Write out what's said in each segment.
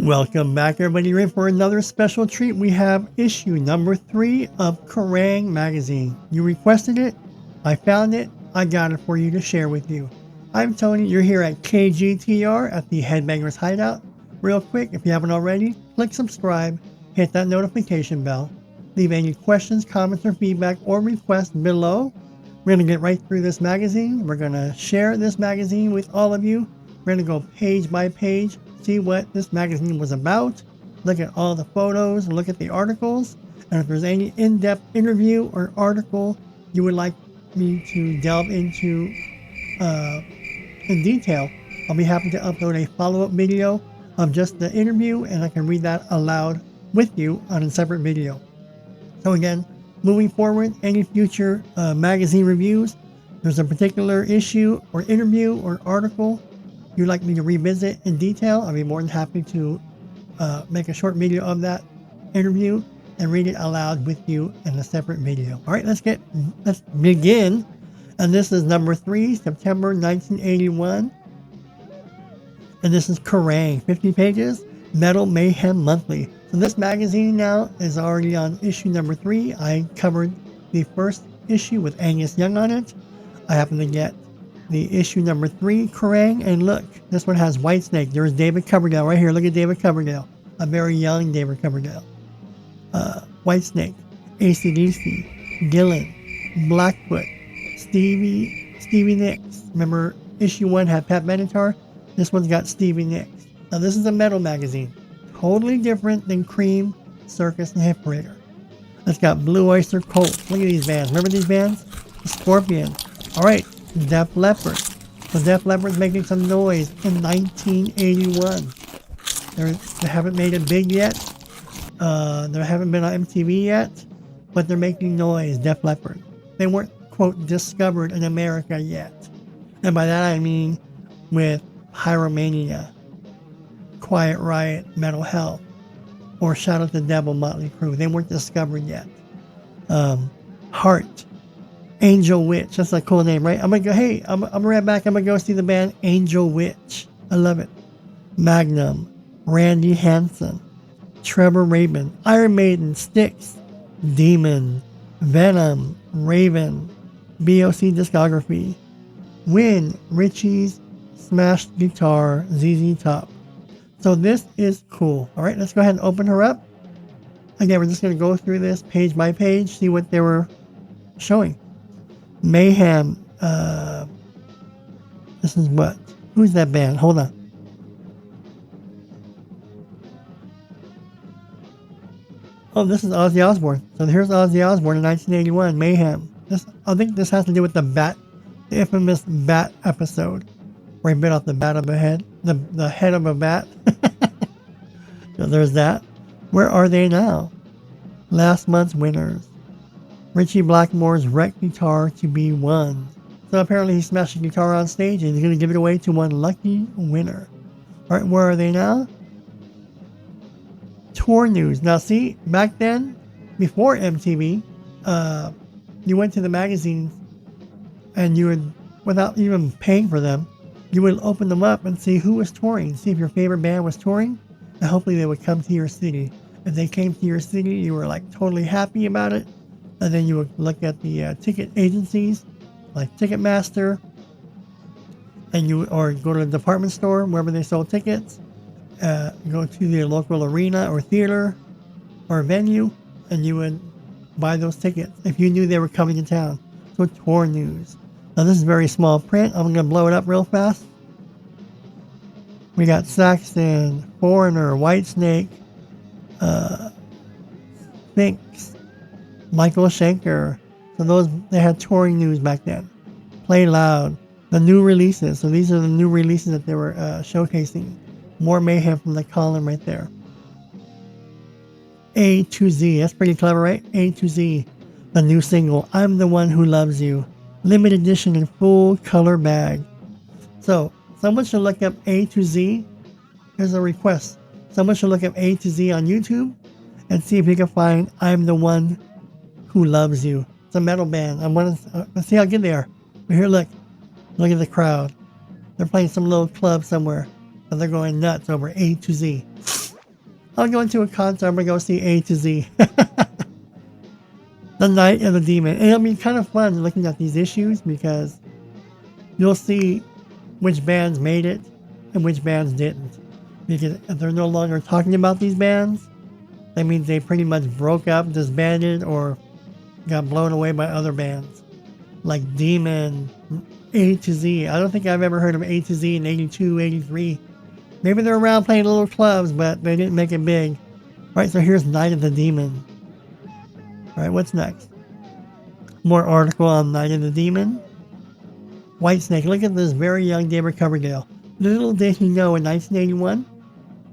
Welcome back, everybody. Ready for another special treat? We have issue number 3 of Kerrang magazine. You requested it, I found it, I got it for you to share with you. I'm Tony, you're here at KGTR at the Headbangers Hideout. Real quick, if you haven't already, click subscribe, hit that notification bell, leave any questions, comments, or feedback or requests below. We're going to get right through this magazine. We're going to share this magazine with all of you. We're going to go page by page, see what this magazine was about, look at all the photos, look at the articles, and if there's any in-depth interview or article you would like me to delve into in detail, I'll be happy to upload a follow-up video of just the interview, and I can read that aloud with you on a separate video. So again, moving forward, any future magazine reviews, there's a particular issue or interview or article you'd like me to revisit in detail, I'll be more than happy to make a short video of that interview and read it aloud with you in a separate video. All right, let's begin. And this is number 3, September 1981. And this is Kerrang, 50 pages, Metal Mayhem Monthly. So this magazine now is already on issue number 3. I covered the first issue with Angus Young on it. I happen to get the issue number 3, Kerrang, and look, this one has Whitesnake. There's David Coverdale right here. Look at David Coverdale, a very young David Coverdale. Whitesnake, AC/DC, Gillan, Blackfoot, Stevie Nicks. Remember, issue 1 had Pat Benatar. This one's got Stevie Nicks. Now this is a metal magazine, totally different than Cream, Circus, and Hit Parader. It's got Blue Oyster Cult. Look at these bands. Remember these bands? Scorpion. All right. Def Leppard. So Def Leppard's making some noise in 1981. They haven't made it big yet. They haven't been on MTV yet, but they're making noise, Def Leppard. They weren't, quote, discovered in America yet. And by that I mean with Pyromania, Quiet Riot, Metal Health, or Shout at the Devil, Motley Crue. They weren't discovered yet. Heart. Angel Witch, that's a cool name, right? I'm right back. I'm gonna go see the band Angel Witch. I love it. Magnum, Randy Hansen, Trevor Raven, Iron Maiden, Styx, Demon, Venom, Raven, BOC discography, Win, Richie's smashed guitar, ZZ Top. So this is cool. All right, let's go ahead and open her up. Again, we're just gonna go through this page by page, see what they were showing. Mayhem, this is what? Who's that band? Hold on. Oh, this is Ozzy Osbourne. So here's Ozzy Osbourne in 1981, Mayhem. I think this has to do with the infamous bat episode, where he bit off the bat of a head, the head of a bat. So there's that. Where are they now? Last month's winners. Richie Blackmore's wrecked guitar to be won. So apparently he smashed a guitar on stage and he's going to give it away to one lucky winner. Alright, where are they now? Tour news. Now see, back then, before MTV, you went to the magazines and you would, without even paying for them, you would open them up and see who was touring. See if your favorite band was touring, and hopefully they would come to your city. If they came to your city, you were like totally happy about it. And then you would look at the ticket agencies like Ticketmaster, and or go to the department store wherever they sold tickets. Go to the local arena or theater or venue, and you would buy those tickets if you knew they were coming to town. So tour news. Now this is very small print. I'm gonna blow it up real fast. We got Saxon, Foreigner, Whitesnake, Sphinx, Michael Schenker. So they had touring news back then. Play Loud, the new releases. So these are the new releases that they were showcasing. More Mayhem from the column right there. A to Z, that's pretty clever, right? A to Z, the new single, I'm the One Who Loves You. Limited edition in full color bag. So someone should look up A to Z. Here's a request. Someone should look up A to Z on YouTube and see if you can find I'm the One Who Loves You. It's a metal band. Let's see how good they are. But here, look at the crowd. They're playing some little club somewhere, but they're going nuts over A to Z. I'll go into a concert. I'm going to go see A to Z. The Night of the Demon. And it'll be kind of fun looking at these issues because you'll see which bands made it and which bands didn't. Because if they're no longer talking about these bands, that means they pretty much broke up, disbanded, or got blown away by other bands. Like Demon, A to Z. I don't think I've ever heard of A to Z in 82, 83. Maybe they're around playing little clubs, but they didn't make it big. Alright, so here's Night of the Demon. Alright, what's next? More article on Night of the Demon. Whitesnake. Look at this very young David Coverdale. Little did he know in 1981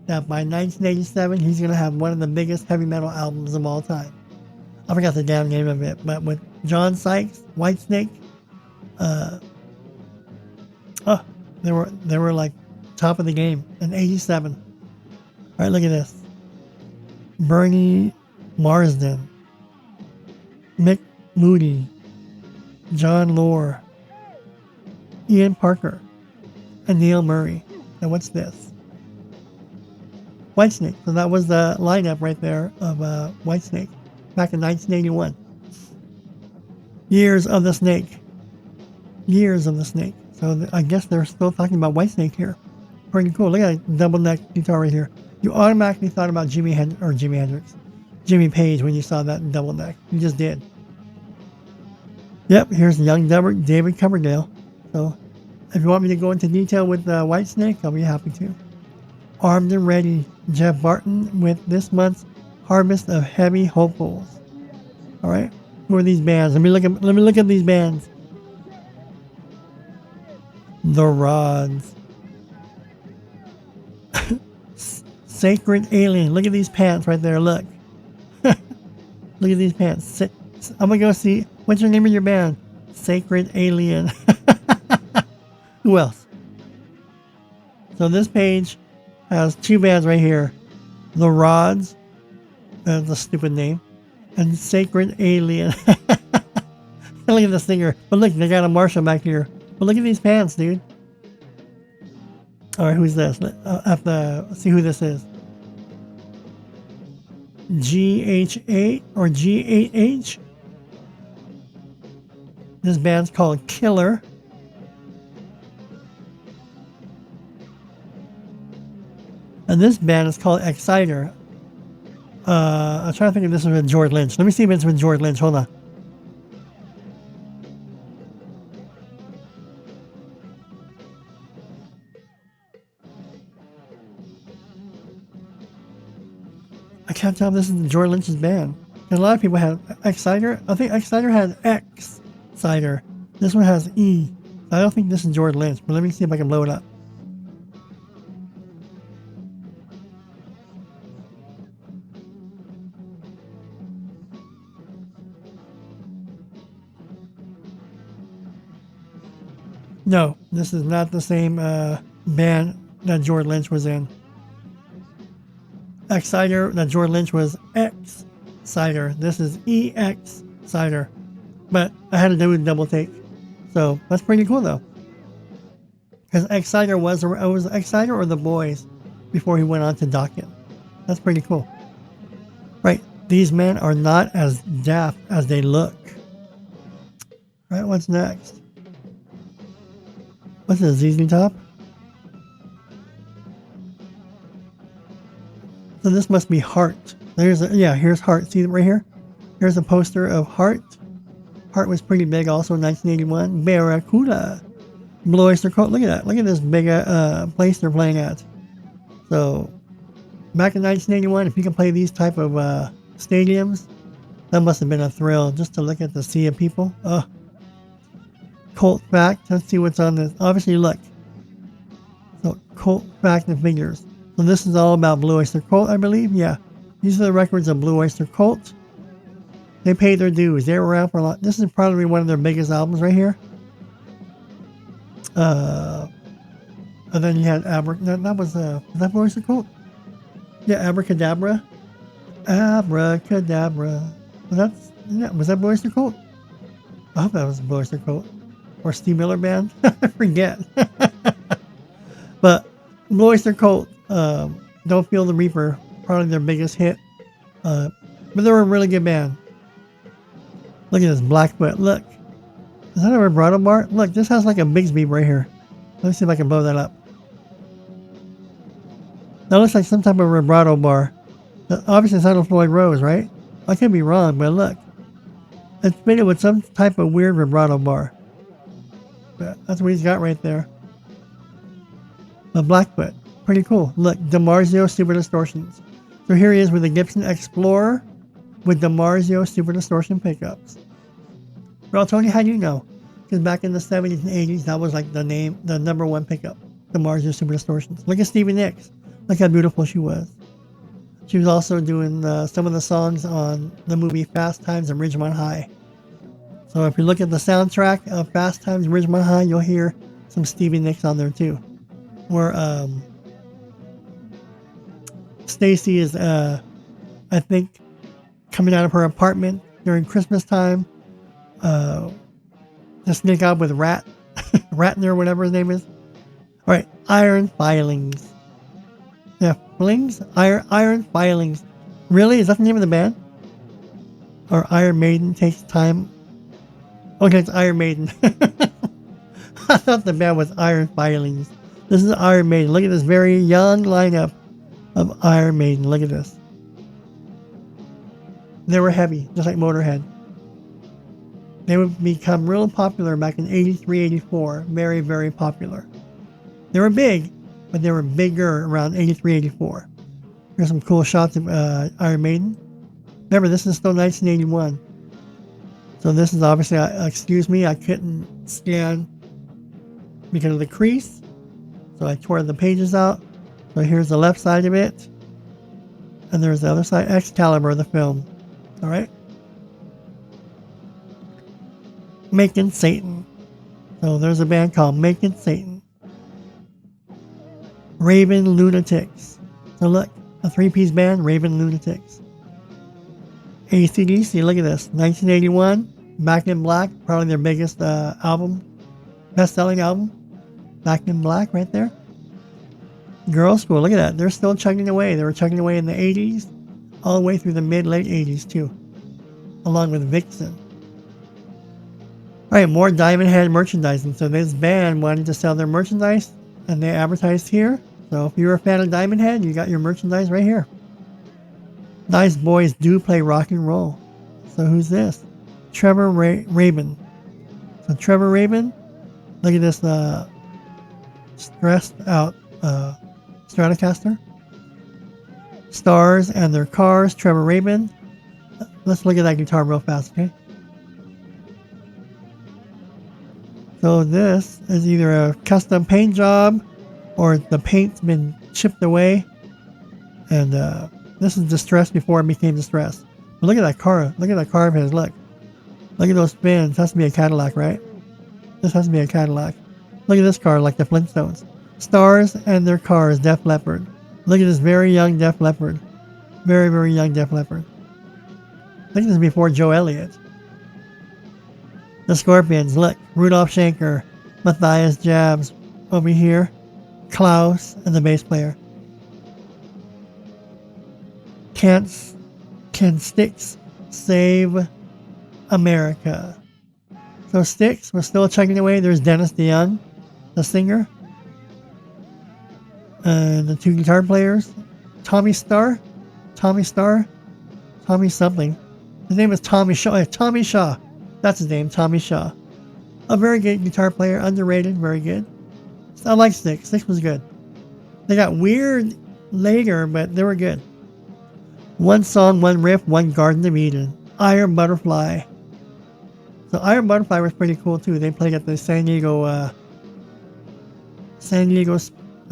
that by 1987 he's going to have one of the biggest heavy metal albums of all time. I forgot the damn name of it, but with John Sykes, Whitesnake, they were like top of the game in 87. Alright, look at this. Bernie Marsden, Mick Moody, John Lord, Ian Parker, and Neil Murray. And what's this? Whitesnake. So that was the lineup right there of Whitesnake back in 1981. Years of the Snake. Years of the Snake. So I guess they're still talking about Whitesnake here. Pretty cool. Look at that double neck guitar right here. You automatically thought about Jimmy Page when you saw that double neck. You just did. Yep, here's young David Coverdale. So if you want me to go into detail with Whitesnake, I'll be happy to. Armed and Ready, Jeff Barton with this month's Harvest of Heavy Hopefuls. All right, who are these bands? Let me look at these bands. The Rods, Sacred Alien. Look at these pants right there. Look, look at these pants. I'm gonna go see. What's your name of your band? Sacred Alien. Who else? So this page has two bands right here. The Rods, that's a stupid name, and Sacred Alien. Look at the singer. But look, they got a Marshall back here. But look at these pants, dude. Alright, who's this? I have to see who this is. GH8 or G8H. This band's called Killer. And this band is called Excider. I'm trying to think if this is with George Lynch. Let me see if it's with George Lynch. Hold on. I can't tell if this is George Lynch's band. And a lot of people have Excider. I think Excider has X-Cider. This one has E. I don't think this is George Lynch, but let me see if I can blow it up. No, this is not the same band that George Lynch was in. Excider, that George Lynch was X-Cider. This is EX-Cider. But I had to do a double take. So that's pretty cool though. Because Excider was Excider or The Boys before he went on to Docket. That's pretty cool. Right, these men are not as daft as they look. Right, what's next? What's this, ZZ Top? So this must be Heart. Here's Heart. See it right here? Here's a poster of Heart. Heart was pretty big also in 1981. Barracuda. Blue Oyster Cult. Look at that. Look at this big place they're playing at. So, back in 1981, if you can play these type of stadiums, that must have been a thrill just to look at the sea of people. Cult Fact. Let's see what's on this. Obviously, look. So, Cult Fact and Figures. So this is all about Blue Oyster Cult, I believe. Yeah. These are the records of Blue Oyster Cult. They paid their dues. They were around for a lot. This is probably one of their biggest albums right here. And then you had was that Blue Oyster Cult? Yeah, Abracadabra. Abracadabra. Was that Blue Oyster Cult? I hope that was Blue Oyster Cult. Or Steve Miller Band. I forget. But Blue Oyster Cult, Don't Feel the Reaper. probably their biggest hit. But they're a really good band. Look at this Blackfoot. Look. Is that a vibrato bar? Look, this has like a Bigsby right here. Let me see if I can blow that up. That looks like some type of vibrato bar. Obviously it's not a Floyd Rose, right? I could be wrong, but look. It's fitted with some type of weird vibrato bar. But that's what he's got right there. The Blackfoot. Pretty cool. Look, DiMarzio Super Distortions. So here he is with the Gibson Explorer with DiMarzio Super Distortion pickups. Well, Tony, how do you know? Because back in the 70s and 80s, that was like the number one pickup. DiMarzio Super Distortions. Look at Stevie Nicks. Look how beautiful she was. She was also doing some of the songs on the movie Fast Times at Ridgemont High. So if you look at the soundtrack of Fast Times at Ridgemont High, you'll hear some Stevie Nicks on there too. Where Stacy is, I think, coming out of her apartment during Christmas time. To sneak out with Ratner or whatever his name is. Alright, Iron Filings. Yeah, Flings? Iron Filings. Really? Is that the name of the band? Or Iron Maiden takes time? Okay, it's Iron Maiden. I thought the band was Iron Filings. This is Iron Maiden. Look at this very young lineup of Iron Maiden. Look at this. They were heavy, just like Motorhead. They would become real popular back in 83, 84. Very, very popular. They were big, but they were bigger around 83, 84. Here's some cool shots of Iron Maiden. Remember, this is still 1981. So this is obviously, excuse me, I couldn't scan because of the crease. So I tore the pages out. So here's the left side of it. And there's the other side, Excalibur, the film. Alright. Making Satan. So there's a band called Making Satan. Raven Lunatics. So look, a three-piece band, Raven Lunatics. AC/DC, look at this. 1981, Back in Black, probably their biggest album, best-selling album. Back in Black right there. Girls School, look at that. They're still chugging away. They were chugging away in the 80s, all the way through the mid-late 80s too, along with Vixen. Alright, more Diamond Head merchandising. So this band wanted to sell their merchandise, and they advertised here. So if you're a fan of Diamond Head, you got your merchandise right here. Nice boys do play rock and roll. So who's this? Trevor Raven. So Trevor Raven, look at this stressed out Stratocaster. Stars and Their Cars, Trevor Raven. Let's look at that guitar real fast, okay? So this is either a custom paint job or the paint's been chipped away. And this is distressed before it became distressed. But look at that car. Look at that car of his. Look. Look at those fins. This has to be a Cadillac, right? This has to be a Cadillac. Look at this car, like the Flintstones. Stars and Their Cars, Def Leppard. Look at this very young Def Leppard. Very, very young Def Leppard. I think this is before Joe Elliott. The Scorpions, look. Rudolph Schenker, Matthias Jabs over here. Klaus and the bass player. Can Styx save America? So Styx was still chugging away. There's Dennis DeYoung, the singer. And the two guitar players. Tommy something. His name is Tommy Shaw. Tommy Shaw. That's his name, Tommy Shaw. A very good guitar player, underrated, very good. So I like Styx. Styx was good. They got weird later, but they were good. One song, one riff, one Garden of Eden. Iron Butterfly. So Iron Butterfly was pretty cool too. They played at the San Diego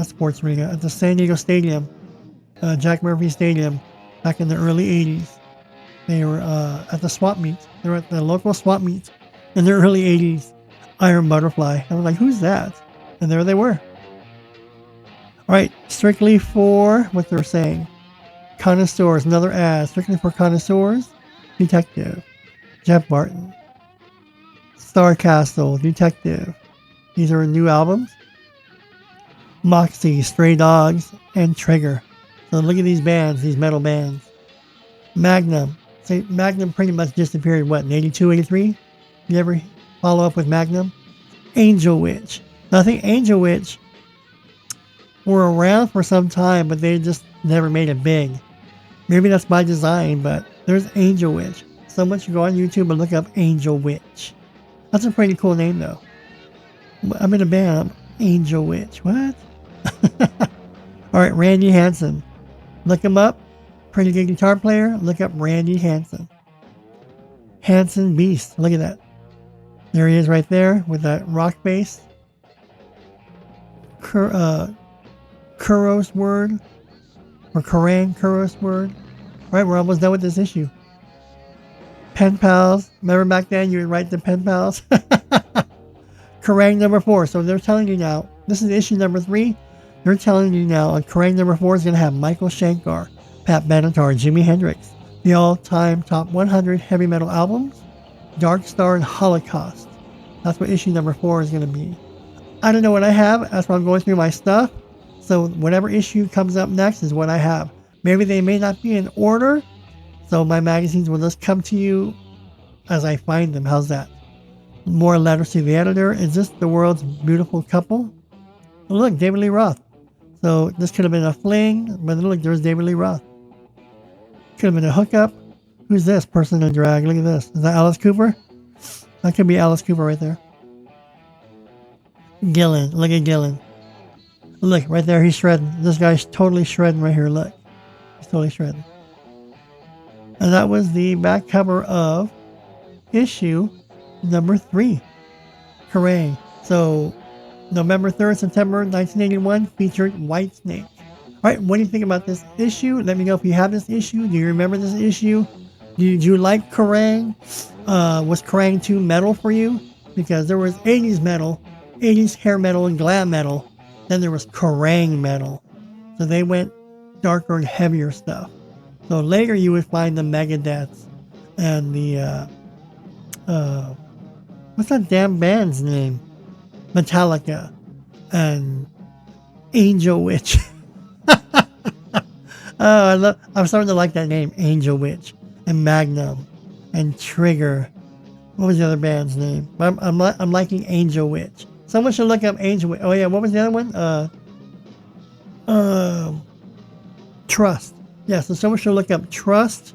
sports arena, at the San Diego Stadium, Jack Murphy Stadium, back in the early 80s. They were at the swap meet. They were at the local swap meet in the early 80s. Iron Butterfly. I was like, who's that? And there they were. Alright, strictly for what they're saying. Connoisseurs, another ad. Strictly for connoisseurs. Detective. Jeff Barton. Star Castle, Detective. These are new albums. Moxie, Stray Dogs, and Trigger. So look at these bands, these metal bands. Magnum. Say Magnum pretty much disappeared, what, in 82, 83? You ever follow up with Magnum? Angel Witch. Now, I think Angel Witch were around for some time, but they just never made it big. Maybe that's by design, but there's Angel Witch. Someone should go on YouTube and look up Angel Witch. That's a pretty cool name, though. I'm in a band. Angel Witch. What? Alright, Randy Hansen. Look him up. Pretty good guitar player. Look up Randy Hansen. Hansen Beast. Look at that. There he is right there with that rock bass. Kuros word. Or Kerrang Kuros word. Alright, we're almost done with this issue. Pen pals. Remember back then you would write the pen pals? Kerrang number 4. So they're telling you now. This is issue number 3. They're telling you now on Kerrang number 4 is going to have Michael Shankar, Pat Benatar, Jimi Hendrix, the all-time top 100 heavy metal albums, Dark Star, and Holocaust. That's what issue number 4 is going to be. I don't know what I have. That's why I'm going through my stuff. So whatever issue comes up next is what I have. Maybe they may not be in order. So my magazines will just come to you as I find them. How's that? More letters to the editor. Is this the world's beautiful couple? Oh, look, David Lee Roth. So this could have been a fling, but look, there's David Lee Roth. Could have been a hookup. Who's this person in drag? Look at this. Is that Alice Cooper? That could be Alice Cooper right there. Gillan. Look at Gillan. Look, right there, he's shredding. This guy's totally shredding right here. Look. He's totally shredding. And that was the back cover of issue number 3. Kerrang. So November 3rd, September 1981 featured Whitesnake. Alright, what do you think about this issue? Let me know if you have this issue. Do you remember this issue? Did you like Kerrang? Was Kerrang too metal for you? Because there was 80s metal, 80s hair metal and glam metal. Then there was Kerrang metal. So they went darker and heavier stuff. So later you would find the Megadeths and the what's that damn band's name? Metallica and Angel Witch. I'm starting to like that name, Angel Witch, and Magnum, and Trigger. What was the other band's name? I'm liking Angel Witch. Someone should look up Angel Witch. Oh yeah, what was the other one? Trust. Yeah, so someone should look up Trust,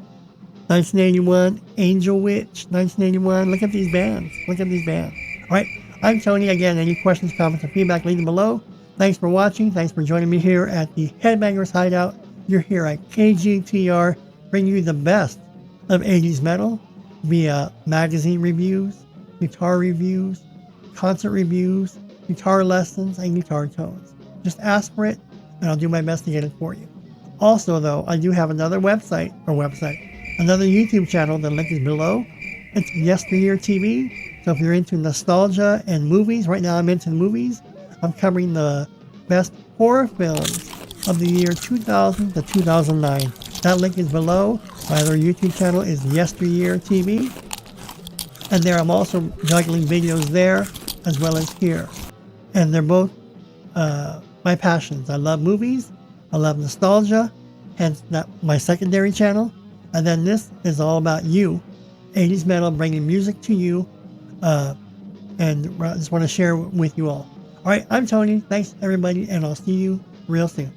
1981, Angel Witch, 1981. Look at these bands. Look at these bands. All right. I'm Tony. Again, any questions, comments, or feedback, leave them below. Thanks for watching. Thanks for joining me here at the Headbangers Hideout. You're here at KGTR, bringing you the best of 80s metal via magazine reviews, guitar reviews, concert reviews, guitar lessons, and guitar tones. Just ask for it, and I'll do my best to get it for you. Also, though, I do have another another YouTube channel. The link is below. It's Yesteryear TV. So if you're into nostalgia and movies, right now I'm into the movies. I'm covering the best horror films of the year 2000 to 2009. That link is below. My other YouTube channel is Yesteryear TV. And there I'm also juggling videos there as well as here. And they're both my passions. I love movies. I love nostalgia. Hence my secondary channel. And then this is all about you. 80s metal, bringing music to you. And I just want to share with you all. Alright, I'm Tony. Thanks everybody, and I'll see you real soon.